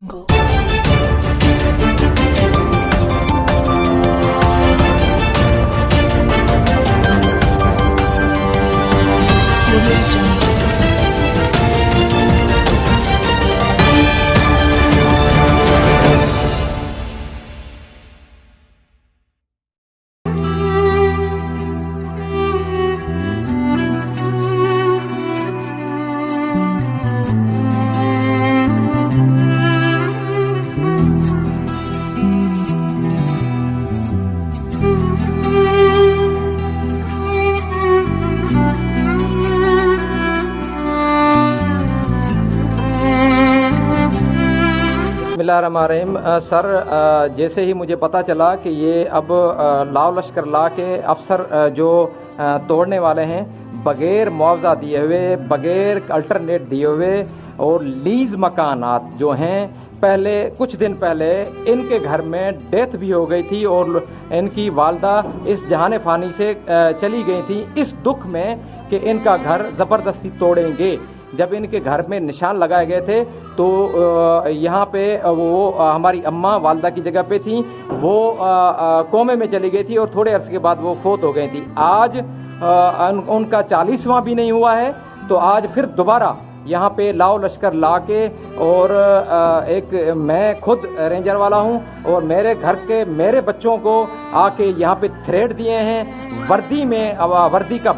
Go. बिस्मिल्लाहिर्रहमानिर्रहीम। Sir, जैसे ही मुझे पता चला कि ये अब लाव लश्कर ला के अफसर जो तोड़ने वाले हैं, बग़ैर मुआवजा दिए हुए, बग़ैर अल्टरनेट दिए हुए और लीज मकानात जो हैं, पहले कुछ दिन पहले इनके घर में डेथ भी हो गई थी और इनकी वालदा इस जहान फ़ानी से चली गई थी, इस दुख में कि इनका घर ज़बरदस्ती तोड़ेंगे। जब इनके घर में निशान लगाए गए थे तो यहाँ पे वो हमारी अम्मा वालदा की जगह पे थी, वो कोमे में चली गई थी और थोड़े अरसे के बाद वो फोत हो गई थी। आज उनका 40वां भी नहीं हुआ है, तो आज फिर दोबारा यहाँ पे लाव लश्कर ला के और मैं खुद रेंजर वाला हूँ और मेरे घर के मेरे बच्चों को आके यहाँ पे थ्रेड दिए हैं, वर्दी का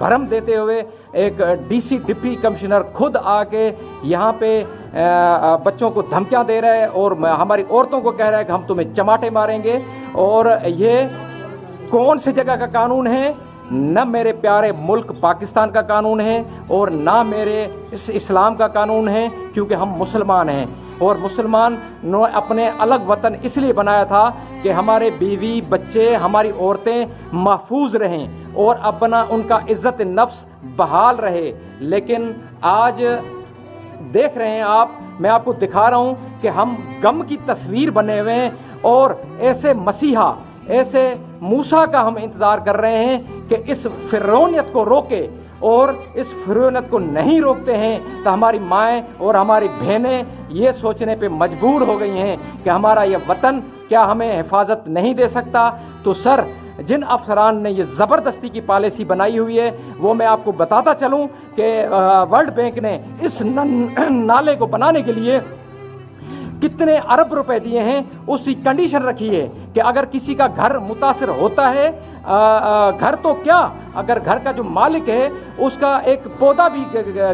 भरम देते हुए एक डीसी डिप्टी कमिश्नर खुद आके यहाँ पे बच्चों को धमकियाँ दे रहा है और हमारी औरतों को कह रहा है कि हम तुम्हें चमाटे मारेंगे। और ये कौन सी जगह का कानून है? न मेरे प्यारे मुल्क पाकिस्तान का कानून है और ना मेरे इस्लाम का कानून है, क्योंकि हम मुसलमान हैं और मुसलमान ने अपने अलग वतन इसलिए बनाया था कि हमारे बीवी बच्चे, हमारी औरतें महफूज रहें और अपना उनका इज्जत नफ्स बहाल रहे। लेकिन आज देख रहे हैं आप, मैं आपको दिखा रहा हूं कि हम गम की तस्वीर बने हुए हैं और ऐसे मसीहा, ऐसे मूसा का हम इंतजार कर रहे हैं कि इस फिरौनियत को रोके, और इस फिरौनियत को नहीं रोकते हैं तो हमारी माएँ और हमारी बहनें ये सोचने पे मजबूर हो गई हैं कि हमारा ये वतन क्या हमें हिफाजत नहीं दे सकता। तो सर, जिन अफसरान ने ये ज़बरदस्ती की पॉलिसी बनाई हुई है, वो मैं आपको बताता चलूं कि वर्ल्ड बैंक ने इस नाले को बनाने के लिए कितने अरब रुपए दिए हैं। उसकी कंडीशन रखी है कि अगर किसी का घर मुतासिर होता है, घर तो क्या, अगर घर का जो मालिक है उसका एक पौधा भी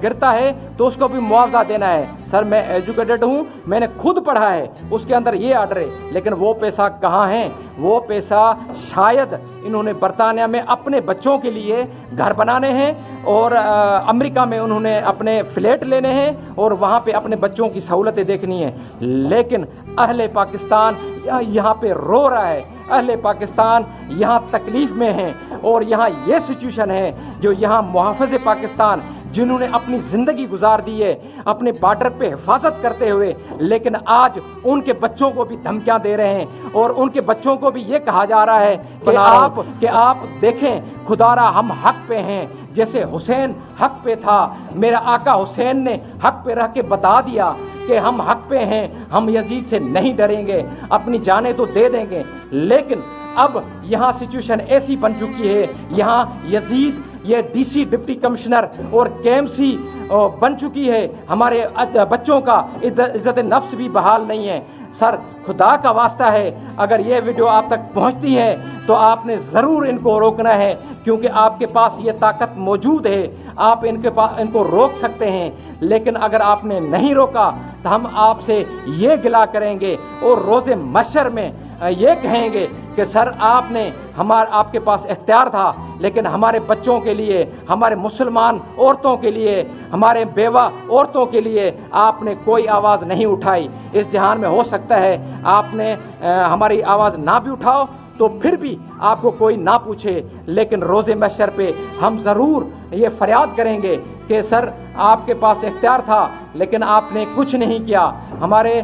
गिरता है तो उसको भी मुआवजा देना है। सर, मैं एजुकेटेड हूँ, मैंने खुद पढ़ा है, उसके अंदर ये आर्डर है। लेकिन वो पैसा कहाँ है? वो पैसा शायद इन्होंने बरतानिया में अपने बच्चों के लिए घर बनाने हैं और अमेरिका में उन्होंने अपने फ्लैट लेने हैं और वहाँ पे अपने बच्चों की सहूलतें देखनी है। लेकिन अहले पाकिस्तान यहाँ पे रो रहा है, अहले पाकिस्तान यहाँ तकलीफ में है और यहाँ ये सिचुएशन है जो यहाँ मुहाफ़िज़ पाकिस्तान जिन्होंने अपनी ज़िंदगी गुजार दी है अपने बॉर्डर पे हिफाजत करते हुए, लेकिन आज उनके बच्चों को भी धमकियां दे रहे हैं और उनके बच्चों को भी ये कहा जा रहा है कि आप देखें खुदारा हम हक पे हैं। जैसे हुसैन हक पे था, मेरा आका हुसैन ने हक पे रह के बता दिया कि हम हक पे हैं, हम यजीद से नहीं डरेंगे, अपनी जानें तो दे देंगे। लेकिन अब यहाँ सिचुएशन ऐसी बन चुकी है, यहाँ यजीद ये डीसी डिप्टी कमिश्नर और केएमसी बन चुकी है, हमारे बच्चों का इज्जत नफ्स भी बहाल नहीं है। सर, खुदा का वास्ता है, अगर ये वीडियो आप तक पहुंचती है तो आपने ज़रूर इनको रोकना है, क्योंकि आपके पास ये ताकत मौजूद है, आप इनको रोक सकते हैं। लेकिन अगर आपने नहीं रोका तो हम आपसे ये गिला करेंगे और रोज़े महशर में ये कहेंगे कि सर, आपके पास इख्तियार था, लेकिन हमारे बच्चों के लिए, हमारे मुसलमान औरतों के लिए, हमारे बेवा औरतों के लिए आपने कोई आवाज़ नहीं उठाई। इस जहान में हो सकता है आपने हमारी आवाज़ ना भी उठाओ तो फिर भी आपको कोई ना पूछे, लेकिन रोज़े महशर पे हम ज़रूर ये फरियाद करेंगे कि کہ سر آپ کے پاس اختیار تھا لیکن آپ نے کچھ نہیں کیا. ہمارے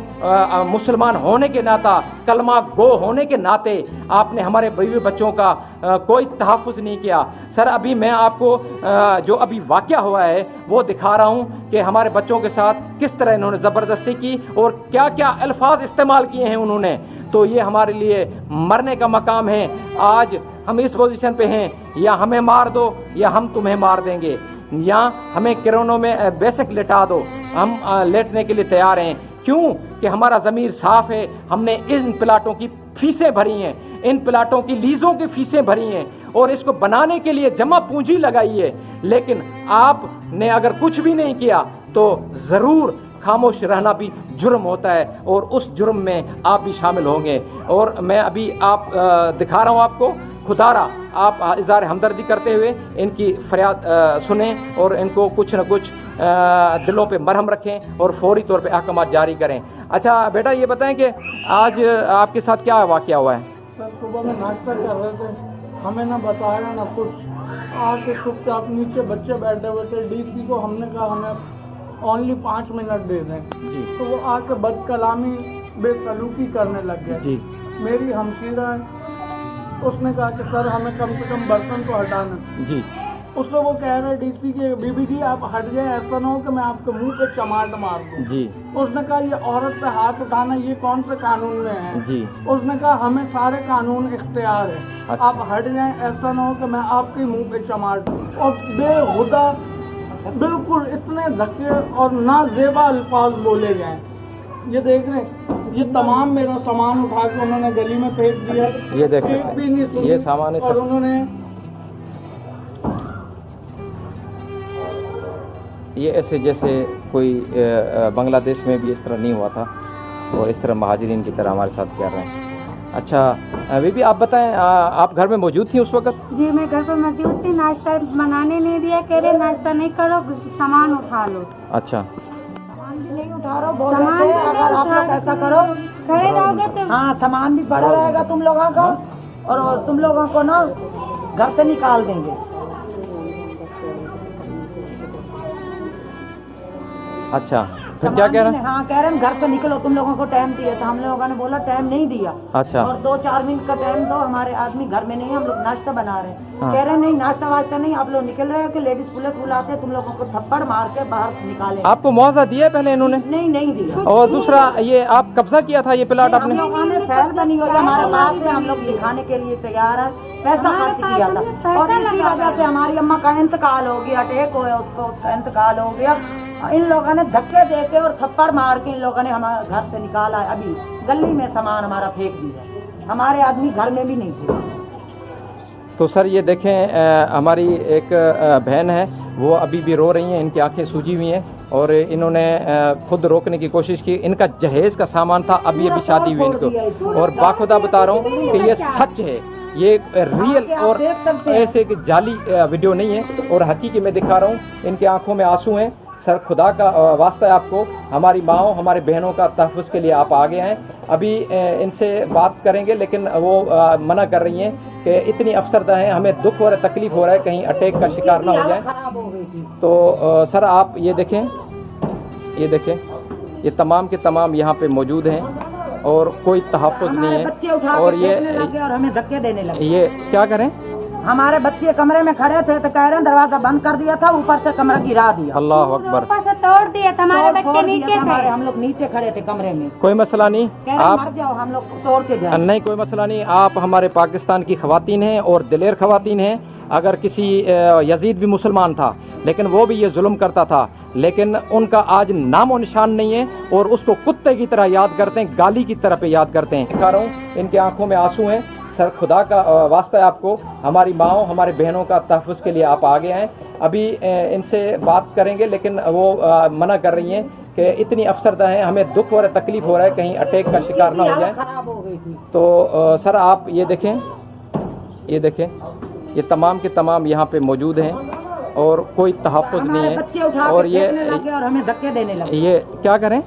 مسلمان ہونے کے ناطے, کلمہ گو ہونے کے ناطے آپ نے ہمارے بیوی بچوں کا کوئی تحفظ نہیں کیا. سر ابھی میں آپ کو جو ابھی واقعہ ہوا ہے وہ دکھا رہا ہوں کہ ہمارے بچوں کے ساتھ کس طرح انہوں نے زبردستی کی اور کیا کیا الفاظ استعمال کیے ہیں انہوں نے. تو یہ ہمارے لیے مرنے کا مقام ہے. آج ہم اس پوزیشن پہ ہیں, یا ہمیں مار دو یا ہم تمہیں مار دیں گے, یا ہمیں کرونوں میں بیسک لٹا دو, ہم لیٹنے کے لیے تیار ہیں. کیوں کہ ہمارا ضمیر صاف ہے. ہم نے ان پلاٹوں کی فیسیں بھری ہیں, ان پلاٹوں کی لیزوں کی فیسیں بھری ہیں اور اس کو بنانے کے لیے جمع پونجی لگائی ہے. لیکن آپ نے اگر کچھ بھی نہیں کیا تو ضرور خاموش رہنا بھی جرم ہوتا ہے اور اس جرم میں آپ بھی شامل ہوں گے. اور میں ابھی آپ دکھا رہا ہوں آپ کو, خدا را آپ اظہار ہمدردی کرتے ہوئے ان کی فریاد سنیں اور ان کو کچھ نہ کچھ دلوں پہ مرہم رکھیں اور فوری طور پہ احکامات جاری کریں. اچھا بیٹا یہ بتائیں کہ آج آپ کے ساتھ کیا واقعہ ہوا ہے؟ سر صبح میں ناشتہ کر رہے تھے, ہمیں نہ بتایا نہ کچھ. آ کے چپ چاپ نیچے بچے بیٹھے ہوئے تھے. ڈی سی کو ہم نے کہا ہمیں اونلی 5 منٹ دے دیں, تو وہ آ کے بد کلامی بے سلوکی کرنے لگ گئے. میری ہمشیرہ ہے, اس نے کہا کہ سر ہمیں کم سے کم برتن کو ہٹانا. اس سے وہ کہہ رہے ڈی سی کے بی بی جی آپ ہٹ جائیں, ایسا نہ ہو کہ میں آپ کے منہ پہ چماٹ مار دوں. اس نے کہا یہ عورت پہ ہاتھ اٹھانا یہ کون سے قانون میں ہے؟ اس نے کہا ہمیں سارے قانون اختیار ہے, آپ ہٹ جائیں, ایسا نہ ہو کہ میں آپ کے منہ پہ چماٹ دوں. اور بے ہدا بالکل اتنے دھکے اور نازیبا الفاظ بولے گئے. یہ دیکھ رہے یہ تمام میرا سامان اٹھا کے انہوں نے گلی میں پھینک دیا. یہ دیکھیں بھی نہیں سنی, یہ سامان اور انہوں نے یہ ایسے جیسے کوئی بنگلہ دیش میں بھی اس طرح نہیں ہوا تھا اور اس طرح مہاجرین کی طرح ہمارے ساتھ کر رہے ہیں. اچھا بی بی آپ بتائیں, آپ گھر میں موجود تھیں اس وقت؟ جی میں گھر پر موجود تھی. ناشتہ بنانے نہیں دیا, کہہ رہے ناشتہ نہیں کرو, سامان اٹھا لو. اچھا سامان بھی نہیں اٹھا رہا, بول رہے تھے اگر آپ لوگ ایسا کرو کھڑے رہو گے تو ہاں سامان بھی بڑا رہے گا تم لوگوں کا, اور تم لوگوں کو نا گھر سے نکال دیں گے. اچھا پھر کیا کہہ رہے ہیں؟ ہاں کہہ رہے ہیں گھر سے نکلو, تم لوگوں کو ٹائم دیا. تو ہم لوگوں نے بولا ٹائم نہیں دیا. اچھا اور 2-4 منٹ کا ٹائم دو, ہمارے آدمی گھر میں نہیں, ہم لوگ ناشتہ بنا رہے ہیں. کہہ رہے ہیں نہیں ناشتہ واشتہ نہیں, آپ لوگ نکل رہے ہیں کہ لیڈیز پولیس بلاتے تم لوگوں کو تھپڑ مار کے باہر نکالے. آپ کو معاوضہ دیا ہے پہلے انہوں نے؟ نہیں دیا. اور دوسرا یہ آپ قبضہ کیا تھا یہ پلاٹ ہم اپنے؟ لوگوں نے فیل بنی ہوئی ہمارے پاس ہے, ہم لوگ دکھانے کے لیے تیار ہیں, پیسہ خرچ کیا تھا. اور اسی وجہ سے ہماری اماں کا انتقال ہو گیا, اٹیک ہوا اس کا انتقال ہو گیا. ان لوگوں نے دھکے دے کے اور تھپڑ مار کے ان لوگوں نے ہمارے گھر سے نکالا ہے. ابھی گلی میں سامان ہمارا پھینک دیا, ہمارے آدمی گھر میں بھی نہیں تھے. تو سر یہ دیکھیں ہماری ایک بہن ہے, وہ ابھی بھی رو رہی ہیں, ان کی آنکھیں سوجی ہوئی ہیں اور انہوں نے خود روکنے کی کوشش کی. ان کا جہیز کا سامان تھا, ابھی شادی ہوئی ان کو, اور باخدا بتا رہا ہوں کہ یہ سچ ہے, یہ ریئل اور ایسے کہ جعلی ویڈیو نہیں ہے اور حقیقی میں دکھا رہا ہوں. ان کی آنکھوں میں آنسو ہیں. سر خدا کا واسطہ ہے آپ کو, ہماری ماؤں ہمارے بہنوں کا تحفظ کے لیے آپ آگے ہیں. ابھی ان سے بات کریں گے لیکن وہ منع کر رہی ہیں کہ اتنی افسردہ ہیں, ہمیں دکھ ہو رہا ہے, تکلیف ہو رہا ہے, کہیں اٹیک کا شکار نہ ہو جائیں. تو سر آپ یہ دیکھیں یہ تمام کے تمام یہاں پہ موجود ہیں اور کوئی تحفظ نہیں ہے. اور اور ہمیں دھکے دینے لگے. یہ کیا کریں, ہمارے بچے کمرے میں کھڑے تھے تو کہہ رہے ہیں دروازہ بند کر دیا تھا, اوپر سے کمرہ گرا دیا. اللہ اکبر. اوپر سے توڑ دیا تھا, ہمارے بچے نیچے تھے, ہم لوگ نیچے کھڑے تھے کمرے میں. کوئی مسئلہ نہیں, کہہ رہے آپ مر جاؤ, ہم لوگ توڑ کے جائیں. نہیں کوئی مسئلہ نہیں, آپ ہمارے پاکستان کی خواتین ہیں اور دلیر خواتین ہیں. اگر کسی یزید بھی مسلمان تھا لیکن وہ بھی یہ ظلم کرتا تھا, لیکن ان کا آج نام و نشان نہیں ہے اور اس کو کتے کی طرح یاد کرتے ہیں, گالی کی طرح پہ یاد کرتے ہیں. دکھا رہا ہوں ان کی آنکھوں میں آنسو ہیں. سر خدا کا واسطہ ہے آپ کو, ہماری ماؤں ہمارے بہنوں کا تحفظ کے لیے آپ آگے ہیں. ابھی ان سے بات کریں گے لیکن وہ منع کر رہی ہیں کہ اتنی افسردہ ہیں, ہمیں دکھ ہو رہا ہے, تکلیف ہو رہا ہے, کہیں اٹیک کا شکار نہ ہو جائیں. تو سر آپ یہ دیکھیں یہ تمام کے تمام یہاں پہ موجود ہیں اور کوئی تحفظ نہیں ہے. اور یہ ہمیں دھکے دینے لگے. یہ کیا کریں,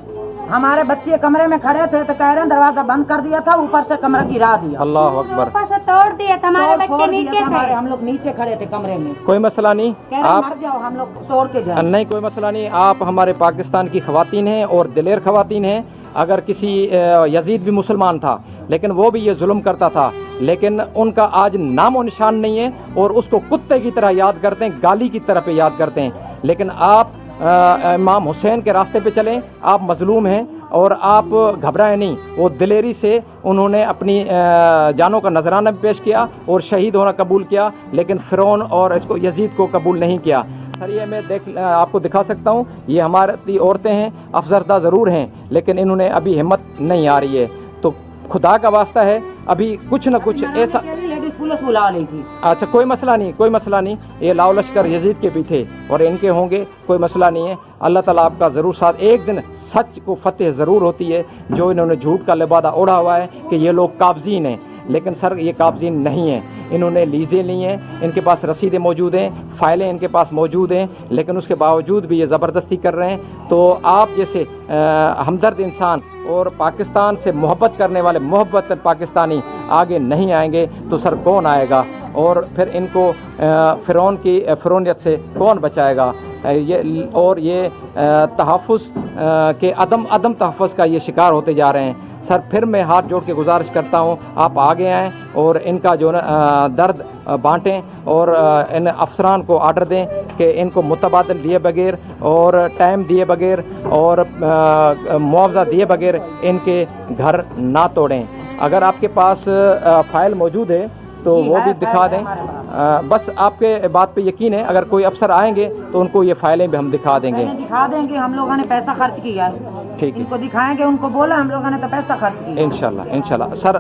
हमारे बच्चे कमरे में खड़े थे तो कह रहे हैं दरवाजा बंद कर दिया था, ऊपर से कमरा गिरा दिया, अल्लाह अकबर। ऊपर से तोड़ दिया था, हमारे बच्चे फोड़ नीचे दिया था, थे। हम लोग नीचे खड़े थे कमरे में, कोई मसला नहीं, कह रहे आप मर जाओ, हम लोग तोड़ के जाए। नहीं कोई मसला नहीं, आप हमारे पाकिस्तान की खवातीन हैं और दिलेर खवातीन हैं। अगर किसी यजीद भी मुसलमान था लेकिन वो भी ये जुल्म करता था, लेकिन उनका आज नामो निशान नहीं है और उसको कुत्ते की तरह याद करते हैं, गाली की तरह पे याद करते हैं। लेकिन आप इमाम हुसैन के रास्ते पे चलें, आप मजलूम हैं और आप घबराएं नहीं। वो दिलेरी से उन्होंने अपनी जानों का नजराना भी पेश किया और शहीद होना कबूल किया, लेकिन फिरौन और इसको यजीद को कबूल नहीं किया। सर ये मैं आपको दिखा सकता हूँ, ये हमारी औरतें हैं, अफजरदा ज़रूर हैं लेकिन इन्होंने अभी हिम्मत नहीं आ रही है। तो खुदा का वास्ता है, अभी कुछ न कुछ ऐसा। लेडीज पुलिस बुला ली थी। अच्छा कोई मसला नहीं, कोई मसला नहीं, ये लाओ लश्कर यजीद के भी थे और इनके होंगे, कोई मसला नहीं है। अल्लाह ताला आपका ज़रूर साथ, एक दिन सच को फतेह ज़रूर होती है। जो इन्होंने झूठ का लिबादा ओढ़ा हुआ है कि ये लोग काबजीन हैं, लेकिन सर ये काबजीन नहीं है, इन्होंने लीजें ली हैं, इनके पास रसीदें मौजूद हैं, फाइलें इनके पास मौजूद हैं, लेकिन उसके बावजूद भी ये ज़बरदस्ती कर रहे हैं। तो आप जैसे हमदर्द इंसान और पाकिस्तान से मोहब्बत करने वाले मोहब्बत पाकिस्तानी आगे नहीं आएंगे तो सर कौन आएगा? और फिर इनको फिरौन की फिरौनियत से कौन बचाएगा? ये तहफ़्फ़ुज़ के अदम तहफ़्फ़ुज़ का ये शिकार होते जा रहे हैं। सर फिर मैं हाथ जोड़ के गुजारिश करता हूँ, आप आगे आएँ और इनका जो दर्द बांटें और इन अफसरान को आर्डर दें कि इनको मुतबादल दिए बगैर और टाइम दिए बगैर और मुआवजा दिए बगैर इनके घर ना तोड़ें। अगर आपके पास फाइल मौजूद है तो वो भी दिखा दें। बस आपके बात पे यकीन है, अगर कोई अफसर आएंगे तो उनको ये फाइलें भी हम दिखा देंगे। दिखा देंगे, हम लोगों ने पैसा खर्च किया है, ठीक है, इनको दिखाएंगे, उनको बोला हम लोगों ने तो पैसा खर्च किया। इंशाल्लाह। सर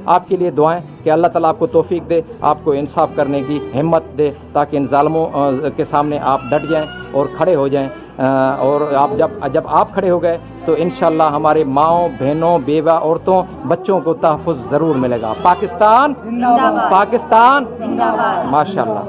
आपके लिए दुआएं कि अल्लाह ताला आपको तौफीक दे, आपको इंसाफ करने की हिम्मत दे, ताकि इन जालिमों के सामने आप डट जाएं और खड़े हो जाएं। और आप जब आप खड़े हो गए तो इंशाल्लाह हमारे माओं, बहनों, बेवा, औरतों, बच्चों को तहफ़्फ़ुज़ ज़रूर मिलेगा। पाकिस्तान जिंदाबाद, पाकिस्तान जिंदाबाद, माशाअल्लाह।